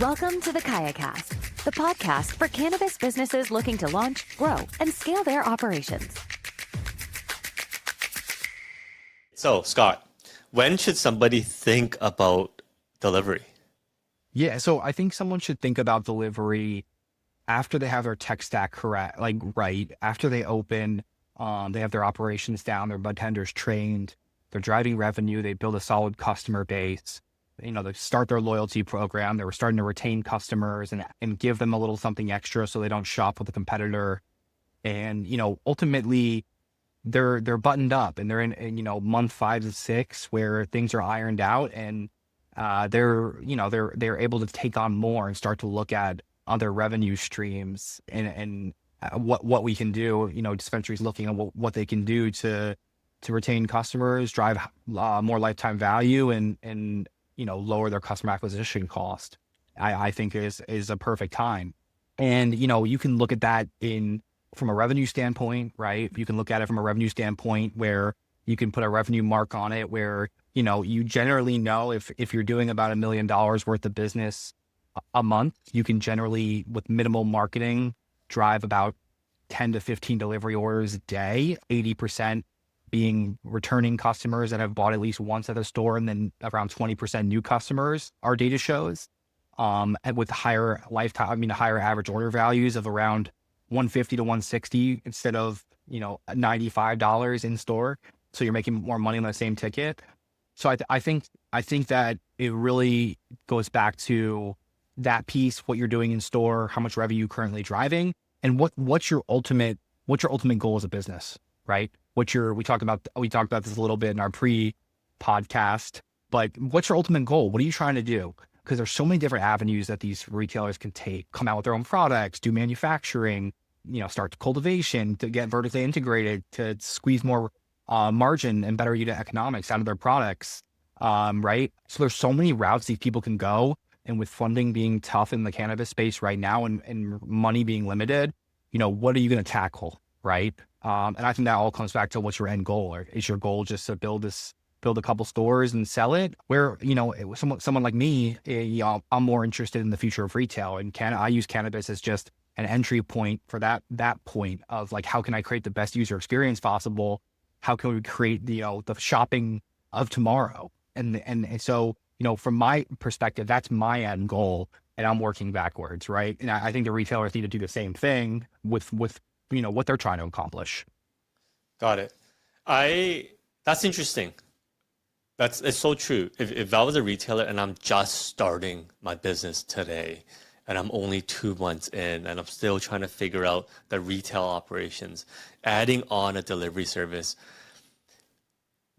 Welcome to the KayaCast, the podcast for cannabis businesses looking to launch, grow, and scale their operations. So, Scott, when should somebody think about delivery? Yeah, so I think someone should think about delivery after they have their tech stack correct, like right after they open, they have their operations down, their budtenders trained, they're driving revenue, they build a solid customer base, they start their loyalty program, they're starting to retain customers and give them a little something extra so they don't shop with a competitor. And, ultimately they're buttoned up and they're in month 5 to 6 where things are ironed out and they're able to take on more and start to look at other revenue streams and what we can do. Dispensaries looking at what they can do to retain customers, drive more lifetime value, and lower their customer acquisition cost. I think is a perfect time. And you can look at that from a revenue standpoint, right? You can look at it from a revenue standpoint where you can put a revenue mark on it where you generally know if you're doing about $1 million worth of business a month, you can generally, with minimal marketing, drive about 10 to 15 delivery orders a day, 80% being returning customers that have bought at least once at the store, and then around 20% new customers, our data shows, and with higher higher average order values of around $150 to $160 instead of, $95 in store. So you're making more money on the same ticket. So I think that it really goes back to that piece, what you're doing in store, how much revenue you're currently driving, and what's your ultimate goal as a business, right? We talked about this a little bit in our pre-podcast, but what's your ultimate goal? What are you trying to do? Because there's so many different avenues that these retailers can take, come out with their own products, do manufacturing, start cultivation, to get vertically integrated, to squeeze more margin and better unit economics out of their products, right? So there's so many routes these people can go. And with funding being tough in the cannabis space right now and money being limited, what are you going to tackle, right? And I think that all comes back to what's your end goal. Or is your goal just to build a couple stores and sell it? Where, someone like me, I'm more interested in the future of retail, and I use cannabis as just an entry point for that point of like, how can I create the best user experience possible? How can we create the shopping of tomorrow? And so, from my perspective, that's my end goal, and I'm working backwards, right? And I think the retailers need to do the same thing with what they're trying to accomplish. Got it. That's interesting. It's so true. If I was a retailer and I'm just starting my business today, and I'm only 2 months in, and I'm still trying to figure out the retail operations, adding on a delivery service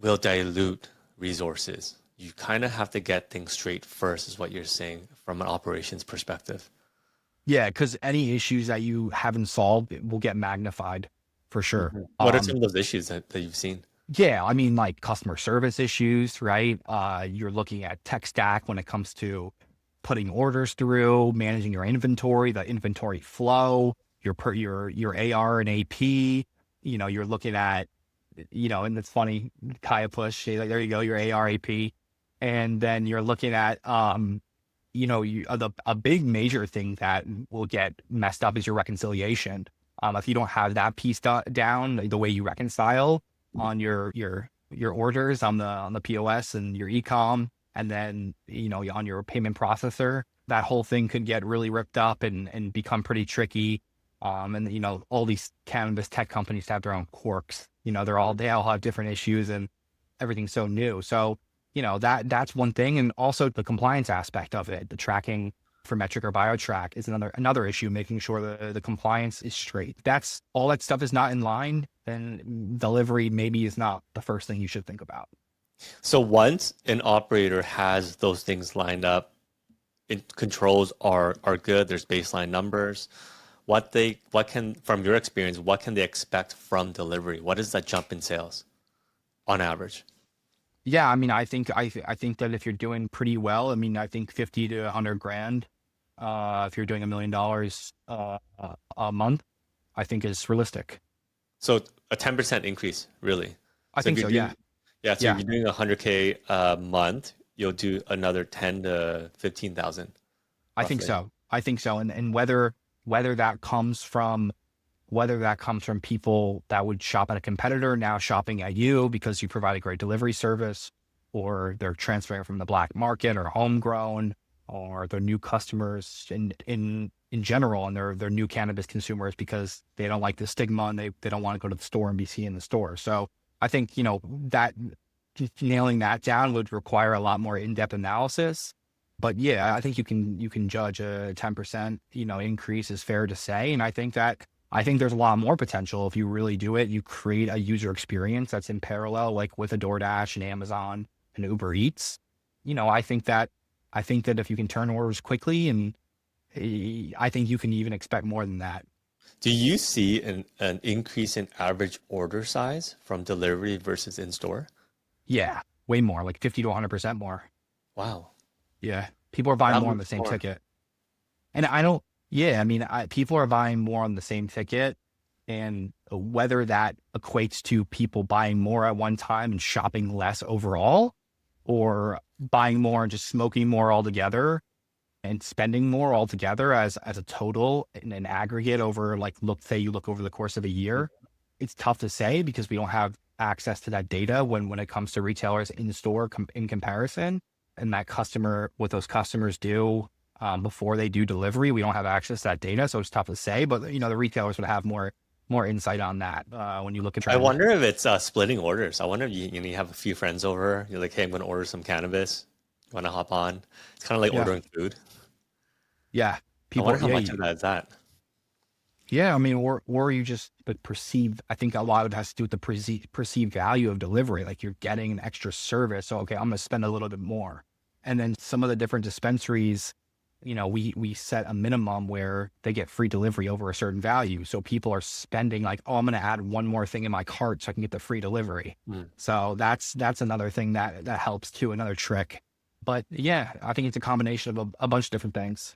will dilute resources. You kind of have to get things straight first, is what you're saying from an operations perspective. Yeah, because any issues that you haven't solved will get magnified for sure. Mm-hmm. What are some of those issues that you've seen? Yeah, like customer service issues, right? You're looking at tech stack when it comes to putting orders through, managing your inventory, the inventory flow, your AR and AP. You're looking at, and it's funny, Kaya push, like, there you go, your AR AP. And then you're looking at, a big major thing that will get messed up is your reconciliation. If you don't have that piece down, the way you reconcile on your orders on the POS and your e-com, and then, on your payment processor, that whole thing could get really ripped up and become pretty tricky. And, all these cannabis tech companies have their own quirks. They all have different issues, and everything's so new. So, that's one thing. And also the compliance aspect of it, the tracking for metric or BioTrack is another issue, making sure the compliance is straight. That's all that stuff is not in line, then delivery maybe is not the first thing you should think about. So once an operator has those things lined up, controls are good, there's baseline numbers, from your experience, what can they expect from delivery? What is that jump in sales on average? Yeah, I think that if you're doing pretty well, I think 50 to 100 grand, if you're doing $1 million a month, I think is realistic. So a 10% increase, really? I think so, yeah. Yeah, so if you're doing 100K a month, you'll do another 10 to 15,000. I think roughly? so. I think so. And whether that comes from people that would shop at a competitor now shopping at you because you provide a great delivery service, or they're transferring from the black market or homegrown, or they're new customers in general, and they're new cannabis consumers because they don't like the stigma and they don't want to go to the store and be seen in the store. So I think, that just nailing that down would require a lot more in-depth analysis. But yeah, I think you can judge a 10%, increase is fair to say. And I think there's a lot more potential if you really do it. You create a user experience that's in parallel, like with a DoorDash and Amazon and Uber Eats. I think that if you can turn orders quickly, and I think you can even expect more than that. Do you see an increase in average order size from delivery versus in-store? Yeah, way more, like 50 to 100% more. Wow. Yeah. People are buying That more on much the same more. ticket. And I don't, yeah, I mean, people are buying more on the same ticket, and whether that equates to people buying more at one time and shopping less overall, or buying more and just smoking more altogether and spending more altogether as a total in an aggregate over, like, say you look over the course of a year, it's tough to say because we don't have access to that data when it comes to retailers in store in comparison, and what those customers do before they do delivery. We don't have access to that data, so it's tough to say. But the retailers would have more insight on that when you look at I trend. wonder if it's splitting orders. I wonder if you have a few friends over. You're like, hey, I'm going to order some cannabis. You want to hop on? It's kind of like Yeah, ordering food. yeah, I wonder people, how yeah, much of that is that. yeah. I mean, or you just but perceive. I think a lot of it has to do with the perceived value of delivery. Like, you're getting an extra service, so okay, I'm going to spend a little bit more. And then some of the different dispensaries, we set a minimum where they get free delivery over a certain value. So people are spending like, oh, I'm going to add one more thing in my cart so I can get the free delivery. Mm. So that's another thing that helps too, another trick. But yeah, I think it's a combination of a bunch of different things.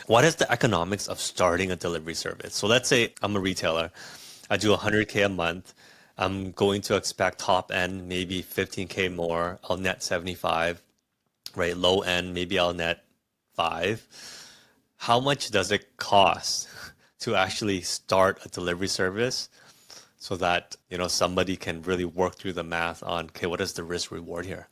What is the economics of starting a delivery service? So let's say I'm a retailer. I do 100K a month. I'm going to expect top end maybe 15K more. I'll net 75, right? Low end, maybe I'll net 5. How much does it cost to actually start a delivery service so that, somebody can really work through the math on, okay, what is the risk reward here?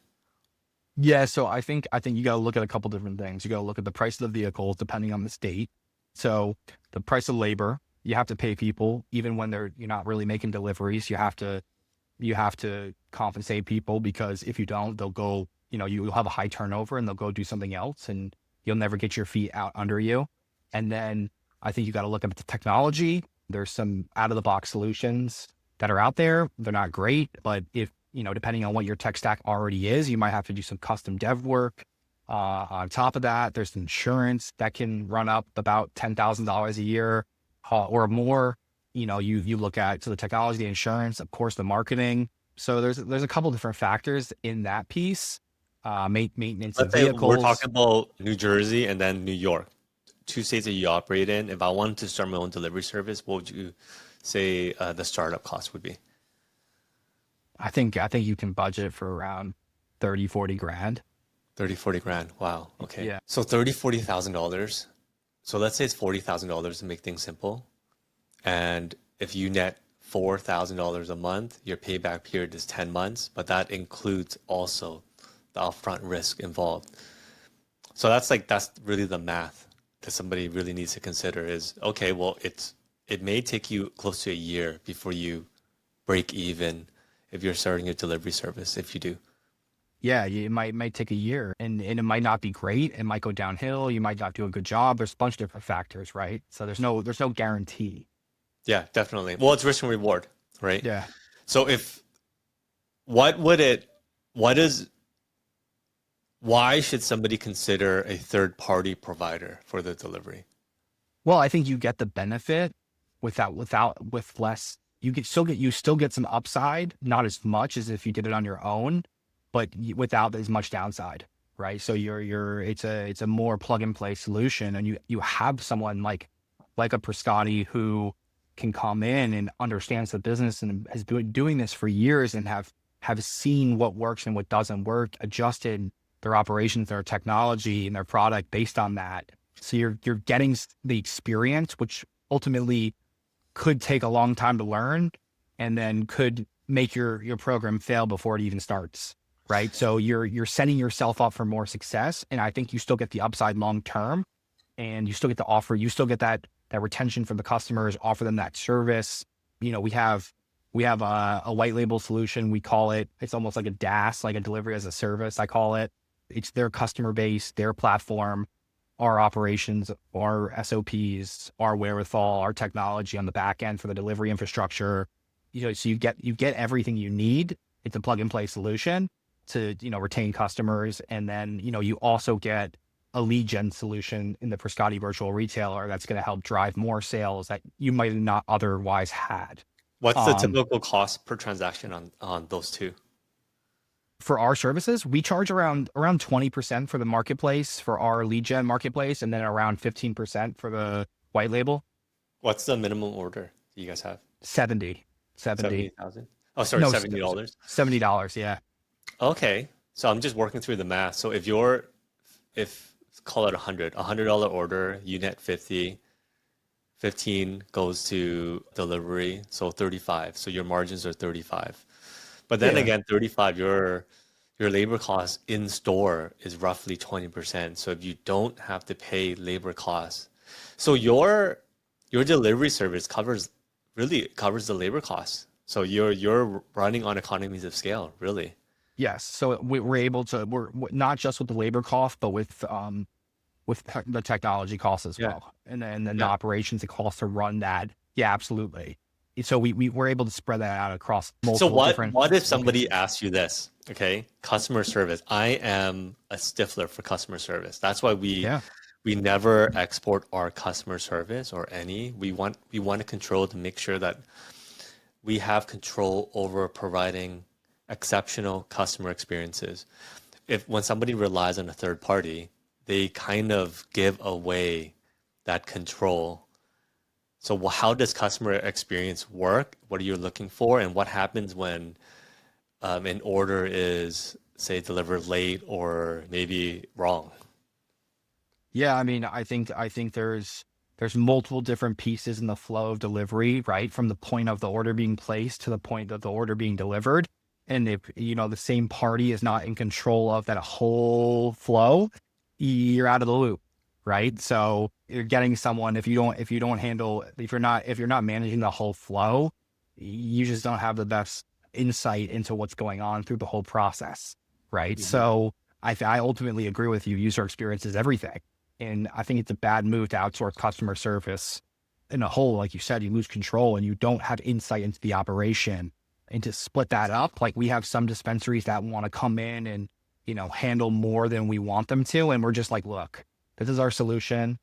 Yeah, so I think you got to look at a couple different things. You got to look at the price of the vehicles depending on the state. So the price of labor, you have to pay people even when you're not really making deliveries. You have to compensate people, because if you don't, they'll go, you'll have a high turnover and they'll go do something else, and you'll never get your feet out under you. And then I think you got to look at the technology. There's some out of the box solutions that are out there. They're not great, but if, depending on what your tech stack already is, you might have to do some custom dev work. On top of that, there's insurance that can run up about $10,000 a year or more. You look at the technology, the insurance, of course, the marketing. So there's a couple different factors in that piece. Maintenance of Let's say we're talking vehicles. about New Jersey and then New York, two states that you operate in. If I wanted to start my own delivery service, what would you say the startup cost would be? I think you can budget for around 30, 40 grand. 30, 40 grand. Wow. Okay. Yeah. So 30, $40,000. So let's say it's $40,000 to make things simple. And if you net $4,000 a month, your payback period is 10 months, but that includes also the upfront risk involved. So that's really the math that somebody really needs to consider is, okay, well, it may take you close to a year before you break even if you're starting your delivery service, if you do. Yeah, it might take a year, and it might not be great. It might go downhill. You might not do a good job. There's a bunch of different factors, right? So there's no guarantee. Yeah, definitely. Well, it's risk and reward, right? Yeah. So what would it, what is, why should somebody consider a third party provider for the delivery? Well, I think you get the benefit with less. You still get some upside, not as much as if you did it on your own, but without as much downside, right? So it's a more plug and play solution, and you have someone like a Priscotty who can come in and understands the business and has been doing this for years and have seen what works and what doesn't work, adjusted their operations, their technology, and their product based on that. So you're getting the experience, which ultimately could take a long time to learn, and then could make your program fail before it even starts, right? So you're setting yourself up for more success, and I think you still get the upside long term, and you still get the offer, you still get that retention from the customers, offer them that service. You know, we have a white label solution. We call it, it's almost like a DaaS, like a delivery as a service, I call it. It's their customer base, their platform, our operations, our SOPs, our wherewithal, our technology on the back end for the delivery infrastructure. You know, so you get everything you need. It's a plug and play solution to, you know, retain customers. And then, you know, you also get a lead gen solution in the Priscotty virtual retailer that's going to help drive more sales that you might have not otherwise had. What's the typical cost per transaction on those two? For our services, we charge around 20% for the marketplace, for our lead gen marketplace, and then around 15% for the white label. What's the minimum order you guys have? 70. 70,000? Oh, sorry, No, $70. $70, yeah. Okay. So I'm just working through the math. So if call it $100 order, you net 50, 15 goes to delivery, so 35. So your margins are 35. But then again, 35, your labor cost in store is roughly 20%. So if you don't have to pay labor costs, so your delivery service covers the labor costs. So you're running on economies of scale, really. Yes. So we're able to, we're not just with the labor cost, but with the technology costs as well. And then the operations, the cost to run that. Yeah, absolutely. So we're able to spread that out across multiple different. So what if somebody asks you this, okay? Customer service. I am a stickler for customer service. That's why we never export our customer service or any. We want to control to make sure that we have control over providing exceptional customer experiences. When somebody relies on a third party, they kind of give away that control. So how does customer experience work? What are you looking for? And what happens when an order is, say, delivered late or maybe wrong? Yeah, I mean, I think there's multiple different pieces in the flow of delivery, right? From the point of the order being placed to the point of the order being delivered. And if, you know, the same party is not in control of that whole flow, you're out of the loop, right? So you're getting someone, if you're not managing the whole flow, you just don't have the best insight into what's going on through the whole process, right? Mm-hmm. So I ultimately agree with you. User experience is everything. And I think it's a bad move to outsource customer service in a whole. Like you said, you lose control and you don't have insight into the operation. And to split that up, like we have some dispensaries that want to come in and, you know, handle more than we want them to. And we're just like, look, this is our solution.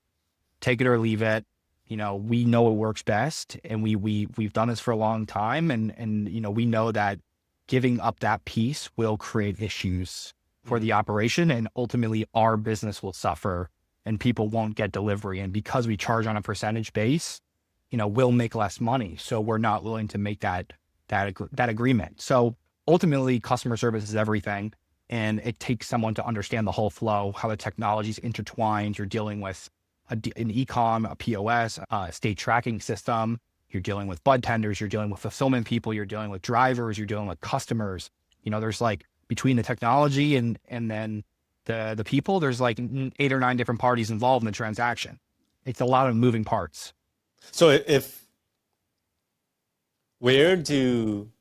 Take it or leave it. You know, we know it works best, and we've done this for a long time. And, you know, we know that giving up that piece will create issues for the operation, and ultimately our business will suffer and people won't get delivery. And because we charge on a percentage base, you know, we'll make less money. So we're not willing to make that agreement. So ultimately customer service is everything. And it takes someone to understand the whole flow, how the technology's intertwined. You're dealing with an e-com, a POS, a state tracking system. You're dealing with Budtenders. You're dealing with fulfillment people. You're dealing with drivers. You're dealing with customers. You know, there's like between the technology and then the people, there's like 8 or 9 different parties involved in the transaction. It's a lot of moving parts. So where do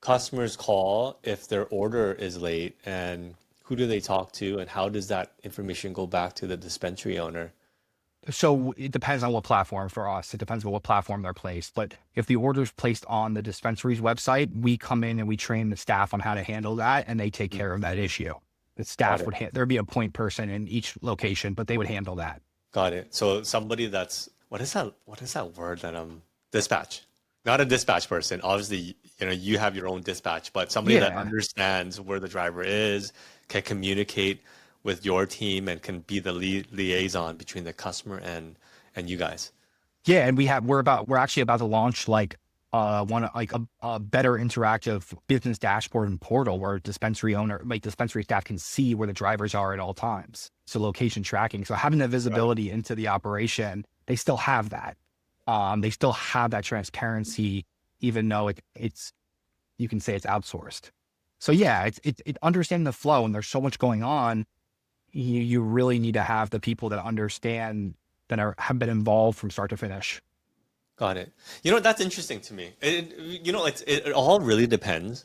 customers call if their order is late, and who do they talk to, and how does that information go back to the dispensary owner? So it depends on what platform. For us, it depends on what platform they're placed. But if the order is placed on the dispensary's website, we come in and we train the staff on how to handle that, and they take care of that issue. The staff would there'd be a point person in each location, but they would handle that. Got it. So somebody that's what is that word that dispatch? Not a dispatch person. Obviously, you know, you have your own dispatch, but somebody that understands where the driver is, can communicate with your team, and can be the liaison between the customer and you guys. Yeah, and we're actually about to launch like want like a better interactive business dashboard and portal where dispensary staff can see where the drivers are at all times. So location tracking. So having the Right. visibility into the operation, they still have that. They still have that transparency, even though it's you can say it's outsourced. So yeah, it understanding the flow, and there's so much going on. You really need to have the people that understand have been involved from start to finish. Got it. You know, that's interesting to me. It all really depends,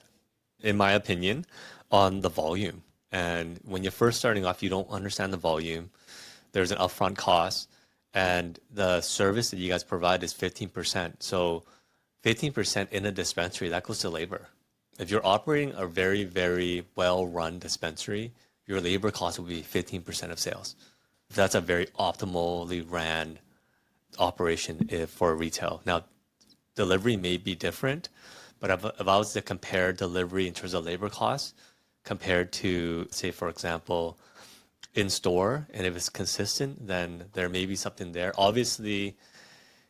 in my opinion, on the volume. And when you're first starting off, you don't understand the volume. There's an upfront cost, and the service that you guys provide is 15%. So 15% in a dispensary, that goes to labor. If you're operating a very, very well-run dispensary, your labor cost will be 15% of sales. That's a very optimally ran operation for retail. Now, delivery may be different, but if I was to compare delivery in terms of labor costs compared to, say, for example, in store, and if it's consistent, then there may be something there. Obviously,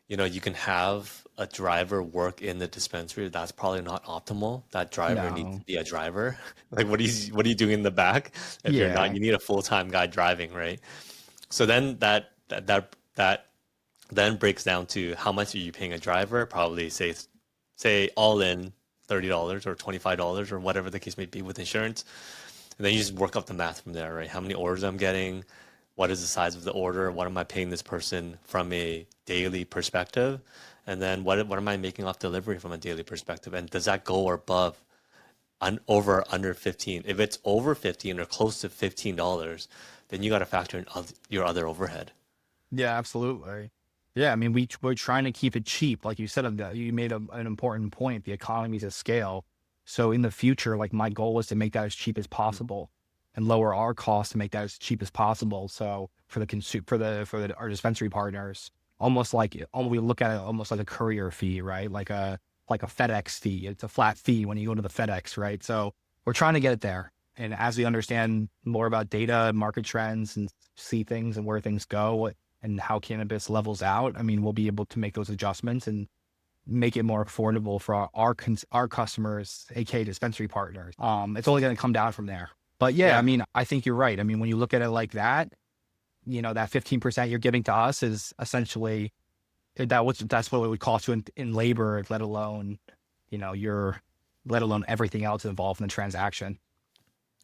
you know, you can have a driver work in the dispensary. That's probably not optimal. That driver needs No. to be a driver. Like, what are you doing in the back? If you're not, Yeah. you need a full-time guy driving, right? So then that then breaks down to how much are you paying a driver? Probably say all in $30 or $25 or whatever the case may be with insurance. And then you just work up the math from there, right? How many orders I'm getting? What is the size of the order? What am I paying this person from a daily perspective? And then what am I making off delivery from a daily perspective? And does that go above over or under 15? If it's over 15 or close to $15, then you got to factor in your other overhead. Yeah, absolutely. Yeah, I mean, we're trying to keep it cheap, like you said. You made an important point. The economies of scale. So in the future, like my goal is to make that as cheap as possible, and lower our costs to make that as cheap as possible. So for the our dispensary partners, we look at it almost like a courier fee, right? Like a FedEx fee. It's a flat fee when you go to the FedEx, right? So we're trying to get it there. And as we understand more about data, market trends, and see things and where things go, and how cannabis levels out, I mean, we'll be able to make those adjustments and make it more affordable for our customers, aka dispensary partners. It's only going to come down from there. But yeah, I Yeah. mean, I think you're right. I mean, when you look at it like that, that 15% you're giving to us is essentially that's what it would cost you in labor, let alone, let alone everything else involved in the transaction.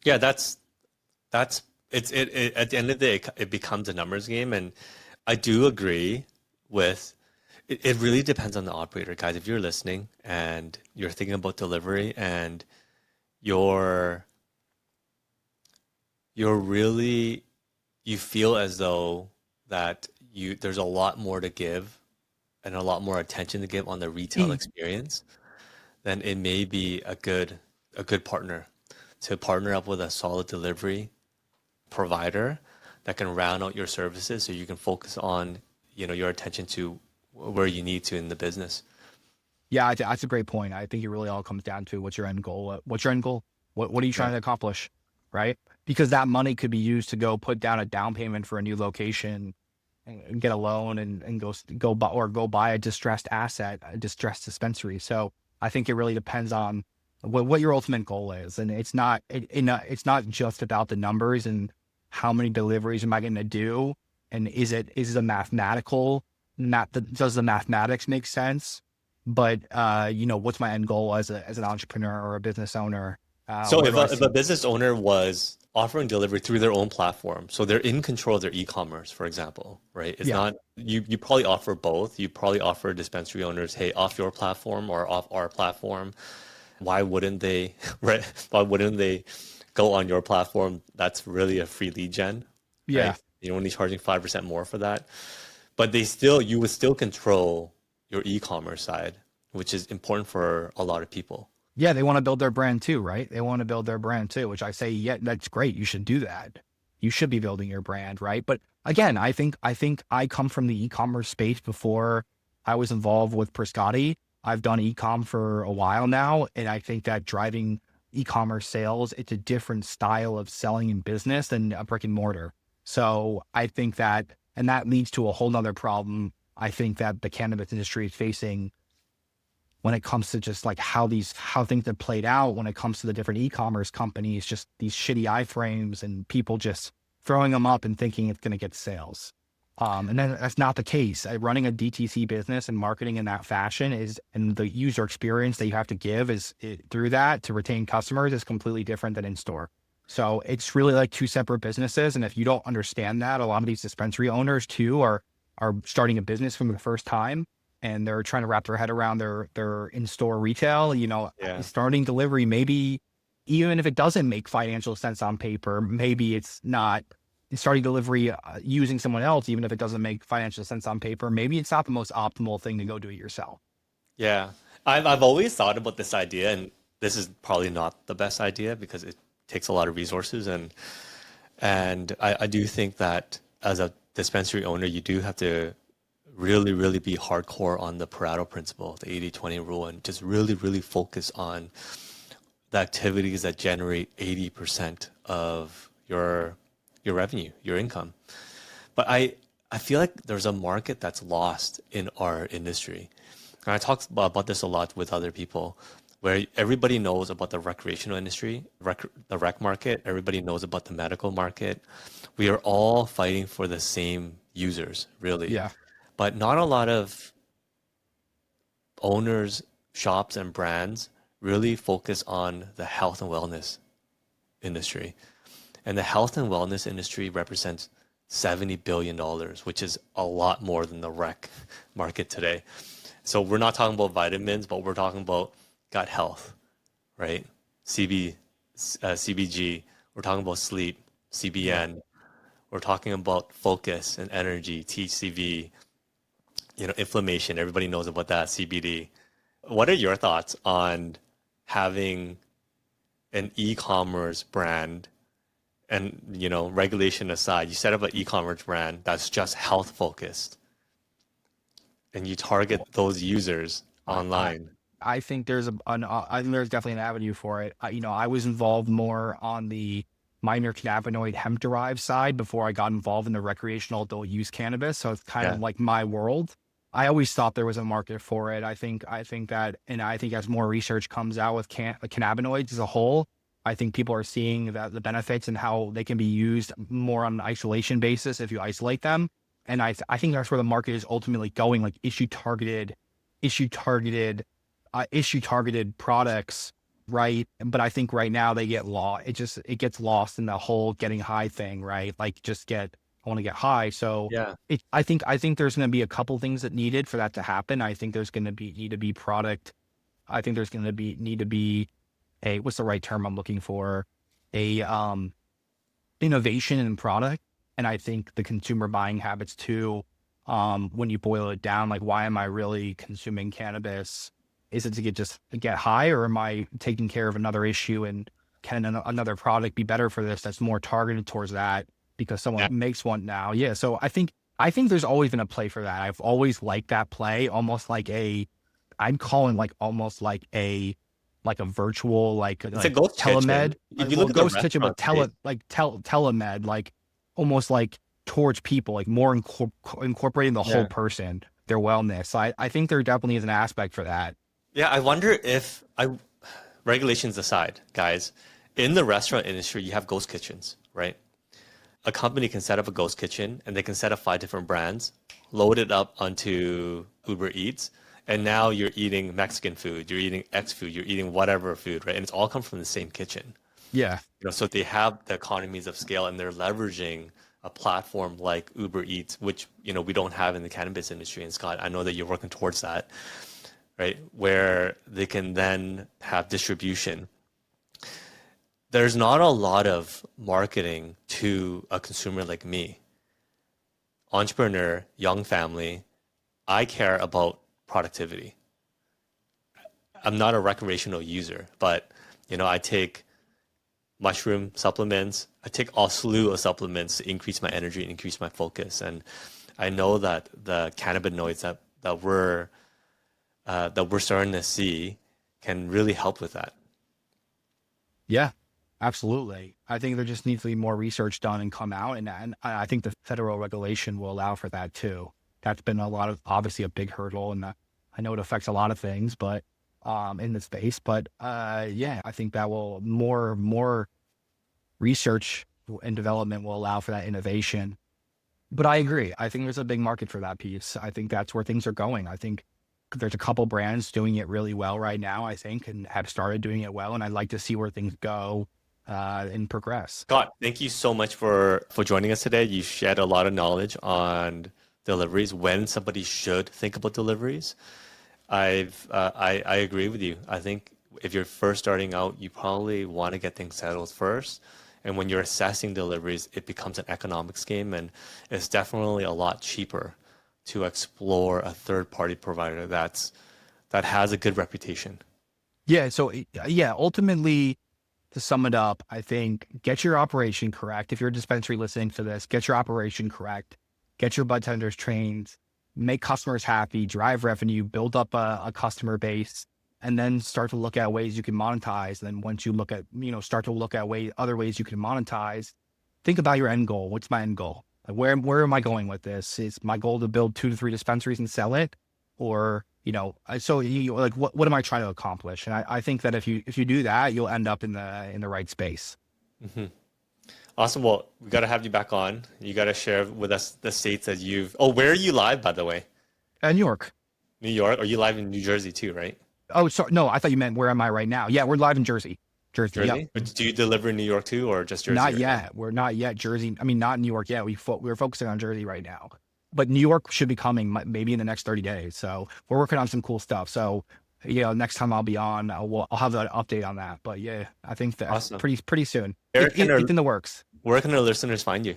Yeah, that's it at the end of the day, it becomes a numbers game. And I do agree with it really depends on the operator, guys. If you're listening and you're thinking about delivery and you're really you feel as though that there's a lot more to give and a lot more attention to give on the retail experience, then it may be a good partner to partner up with a solid delivery provider that can round out your services so you can focus on, your attention to where you need to in the business. Yeah, that's a great point. I think it really all comes down to what's your end goal. What's your end goal? What are you trying Yeah. to accomplish, right? Because that money could be used to go put down a down payment for a new location, and get a loan, and go buy a distressed asset, a distressed dispensary. So I think it really depends on what your ultimate goal is, and it's not just about the numbers and how many deliveries am I going to do, and is the does the mathematics make sense? But what's my end goal as an entrepreneur or a business owner? So Where if do I if a see? business owner was offering delivery through their own platform, so they're in control of their e-commerce, for example, right? It's Yeah, not you probably offer both. You probably offer dispensary owners, hey, off your platform or off our platform. Why wouldn't they, right? Why wouldn't they go on your platform? That's really a free lead gen, yeah, right? You're only charging 5% more for that. But you would still control your e-commerce side, which is important for a lot of people. yeah. They want to build their brand too, right? They want to build their brand too, which I say, yeah, that's great. You should do that. You should be building your brand, right? But again, I think I come from the e-commerce space before I was involved with Priscotty. I've done e-com for a while now, and I think that driving e-commerce sales, it's a different style of selling in business than a brick and mortar. So I think that leads to a whole nother problem. I think that the cannabis industry is facing when it comes to just like how things have played out when it comes to the different e-commerce companies, just these shitty iframes and people just throwing them up and thinking it's going to get sales. And then that's not the case. Running a DTC business and marketing in that fashion and the user experience that you have to give through that to retain customers is completely different than in store. So it's really like two separate businesses. And if you don't understand that, a lot of these dispensary owners too are starting a business from the first time, and they're trying to wrap their head around their in-store retail, starting delivery, maybe even if it doesn't make financial sense on paper, maybe it's not starting delivery using someone else, even if it doesn't make financial sense on paper, maybe it's not the most optimal thing to go do it yourself. Yeah. I've always thought about this idea, and this is probably not the best idea because it takes a lot of resources. And I do think that as a dispensary owner, you do have to really, really be hardcore on the Pareto principle, the 80-20 rule, and just really, really focus on the activities that generate 80% of your revenue, your income. But I feel like there's a market that's lost in our industry. And I talk about this a lot with other people, where everybody knows about the recreational industry, the rec market. Everybody knows about the medical market. We are all fighting for the same users, really. Yeah. But not a lot of owners, shops, and brands really focus on the health and wellness industry. And the health and wellness industry represents $70 billion, which is a lot more than the rec market today. So we're not talking about vitamins, but we're talking about gut health, right? CBG. We're talking about sleep, CBN. We're talking about focus and energy, TCV, inflammation. Everybody knows about that, CBD. What are your thoughts on having an e-commerce brand? And, regulation aside, you set up an e-commerce brand that's just health focused and you target those users online. I think there's there's definitely an avenue for it. I was involved more on the minor cannabinoid hemp derived side before I got involved in the recreational adult use cannabis. So it's kind of like my world. I always thought there was a market for it. I think that, and I think as more research comes out with cannabinoids as a whole, I think people are seeing that the benefits and how they can be used more on an isolation basis if you isolate them. And I think that's where the market is ultimately going, like issue targeted products, right? But I think right now they get lost. It gets lost in the whole getting high thing, right? Like I want to get high. So I think there's going to be a couple things that needed for that to happen. I think there's going to need to be product. I think there's going to need to be what's the right term I'm looking for? Innovation in product. And I think the consumer buying habits too, when you boil it down, like why am I really consuming cannabis? Is it to get high, or am I taking care of another issue, and can another product be better for this that's more targeted towards that because someone makes one now? Yeah. So I think there's always been a play for that. I've always liked that play, almost like I'd call it like almost like a virtual, it's a ghost telemed. If you look at ghost kitchen, but telemed, like almost like towards people, like more incorporating the whole person, their wellness. So I think there definitely is an aspect for that. Yeah, I wonder if regulations aside, guys, in the restaurant industry, you have ghost kitchens, right? A company can set up a ghost kitchen and they can set up 5 different brands, load it up onto Uber Eats, and now you're eating Mexican food, you're eating X food, you're eating whatever food, right? And it's all come from the same kitchen. Yeah. So they have the economies of scale and they're leveraging a platform like Uber Eats, which, we don't have in the cannabis industry. And Scott, I know that you're working towards that, right? Where they can then have distribution. There's not a lot of marketing to a consumer like me, entrepreneur, young family. I care about productivity. I'm not a recreational user, but, I take mushroom supplements. I take a slew of supplements to increase my energy and increase my focus. And I know that the cannabinoids that we're starting to see can really help with that. Yeah, absolutely. I think there just needs to be more research done and come out. And I think the federal regulation will allow for that too. That's been obviously a big hurdle. And I know it affects a lot of things, but in the space. But yeah, I think that will more research and development will allow for that innovation. But I agree. I think there's a big market for that piece. I think that's where things are going. I think there's a couple brands doing it really well right now, I think, and have started doing it well. And I'd like to see where things go and progress. Scott, thank you so much for joining us today. You shed a lot of knowledge on deliveries, when somebody should think about deliveries. I agree with you. I think if you're first starting out, you probably want to get things settled first. And when you're assessing deliveries, it becomes an economics game, and it's definitely a lot cheaper to explore a third-party provider that has a good reputation. Yeah. So yeah, ultimately, to sum it up, I think get your operation correct. If you're a dispensary listening to this, get your operation correct. Get your budtenders trained. Make customers happy. Drive revenue. Build up a customer base. And then start to look at ways you can monetize. And then once you look at, start to look at other ways you can monetize, think about your end goal. What's my end goal? Like, where am I going with this? Is my goal to build 2 to 3 dispensaries and sell it? Or, what am I trying to accomplish? And I think that if you do that, you'll end up in the right space. Mm-hmm. Awesome. Well, we got to have you back on. You got to share with us the states that where are you live, by the way? New York. New York? Are you live in New Jersey too, right? Oh, sorry. No, I thought you meant where am I right now? Yeah, we're live in Jersey. Jersey? Yep. But do you deliver in New York too, or just Jersey? Not yet. We're not yet Jersey. I mean, not New York yet. We're focusing on Jersey right now. But New York should be coming maybe in the next 30 days. So we're working on some cool stuff. So, next time I'll be on, I'll have an update on that. But yeah, I think that's awesome. pretty soon. It's in the works. Where can our listeners find you?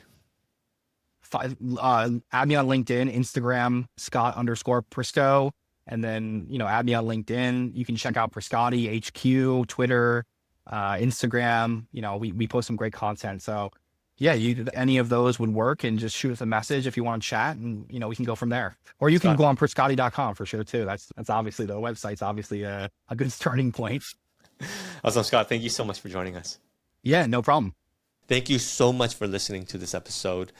Add me on LinkedIn, Instagram, Scott_Prisco. And then, add me on LinkedIn. You can check out Priscotty, HQ, Twitter, Instagram. We post some great content. So yeah, any of those would work, and just shoot us a message if you want to chat, and, we can go from there. Or you can go on Priscotty.com for sure too. That's obviously, the website's obviously a good starting point. Awesome, Scott. Thank you so much for joining us. Yeah, no problem. Thank you so much for listening to this episode.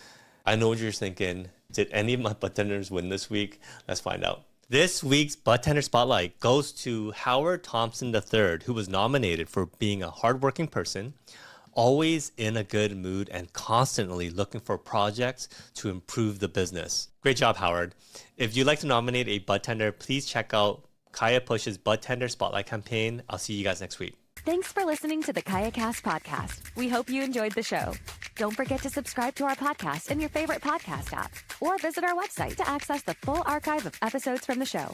I know what you're thinking. Did any of my budtenders win this week? Let's find out. This week's Budtender Spotlight goes to Howard Thompson III, who was nominated for being a hardworking person, always in a good mood, and constantly looking for projects to improve the business. Great job, Howard. If you'd like to nominate a budtender, please check out Kaya Push's Budtender Spotlight campaign. I'll see you guys next week. Thanks for listening to the KayaCast podcast. We hope you enjoyed the show. Don't forget to subscribe to our podcast in your favorite podcast app, or visit our website to access the full archive of episodes from the show.